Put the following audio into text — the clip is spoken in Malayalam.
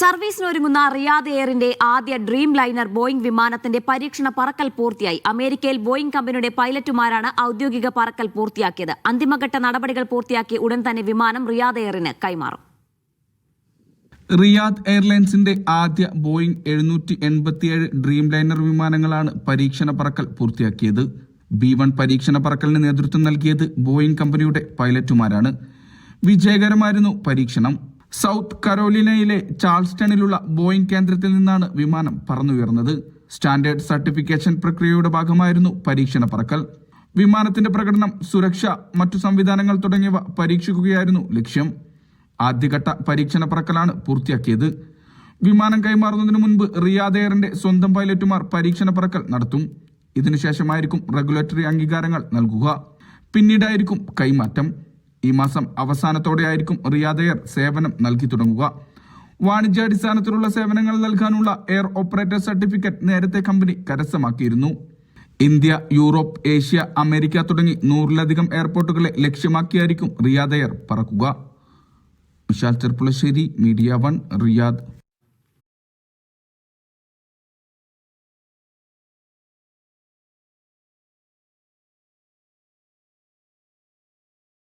സർവീസിനൊരുങ്ങുന്ന റിയാദ് എയറിന്റെ ആദ്യ ഡ്രീം ലൈനർ ബോയിംഗ് വിമാനത്തിന്റെ പരീക്ഷണ പറക്കൽ പൂർത്തിയായി. അമേരിക്കയിൽ ബോയിംഗ് കമ്പനിയുടെ പൈലറ്റുമാരാണ് ഔദ്യോഗിക പറക്കൽ പൂർത്തിയാക്കിയത്. അന്തിമഘട്ട നടപടികൾ പൂർത്തിയാക്കി ഉടൻ തന്നെ വിമാനം റിയാദ് എയറിന് കൈമാറും. റിയാദ് എയർലൈൻസിന്റെ ആദ്യ ബോയിംഗ് 787 ഡ്രീം ലൈനർ വിമാനങ്ങളാണ് പരീക്ഷണ പറക്കൽ പൂർത്തിയാക്കിയത്. B1 പരീക്ഷണ പറക്കലിന് നേതൃത്വം നൽകിയത് ബോയിംഗ് കമ്പനിയുടെ പൈലറ്റുമാരാണ്. വിജയകരമായിരുന്നു പരീക്ഷണം. സൗത്ത് കരോലിനയിലെ ചാൾസ്റ്റണിലുള്ള ബോയിംഗ് കേന്ദ്രത്തിൽ നിന്നാണ് വിമാനം പറന്നുയർന്നത്. സ്റ്റാൻഡേർഡ് സർട്ടിഫിക്കേഷൻ പ്രക്രിയയുടെ ഭാഗമായിരുന്നു പരീക്ഷണ പറക്കൽ. വിമാനത്തിന്റെ പ്രകടനം, സുരക്ഷ, മറ്റു സംവിധാനങ്ങൾ തുടങ്ങിയവ പരീക്ഷിക്കുകയായിരുന്നു ലക്ഷ്യം. ആദ്യഘട്ട പരീക്ഷണ പറക്കലാണ് പൂർത്തിയാക്കിയത്. വിമാനം കൈമാറുന്നതിനു മുൻപ് റിയാദ് എയറിന്റെ സ്വന്തം പൈലറ്റുമാർ പരീക്ഷണ പറക്കൽ നടത്തും. ഇതിനുശേഷമായിരിക്കും റെഗുലേറ്ററി അംഗീകാരങ്ങൾ നൽകുക. പിന്നീടായിരിക്കും കൈമാറ്റം. ഈ മാസം അവസാനത്തോടെയായിരിക്കും റിയാദ് എയർ സേവനം നൽകി തുടങ്ങുക. വാണിജ്യാടിസ്ഥാനത്തിലുള്ള സേവനങ്ങൾ നൽകാനുള്ള എയർ ഓപ്പറേറ്റർ സർട്ടിഫിക്കറ്റ് നേരത്തെ കമ്പനി കരസ്ഥമാക്കിയിരുന്നു. ഇന്ത്യ, യൂറോപ്പ്, ഏഷ്യ, അമേരിക്ക തുടങ്ങി 100-ലധികം എയർപോർട്ടുകളെ ലക്ഷ്യമാക്കിയായിരിക്കും റിയാദ് എയർ പറക്കുക. Vishal Cherpulassery, media 1, Riyadh.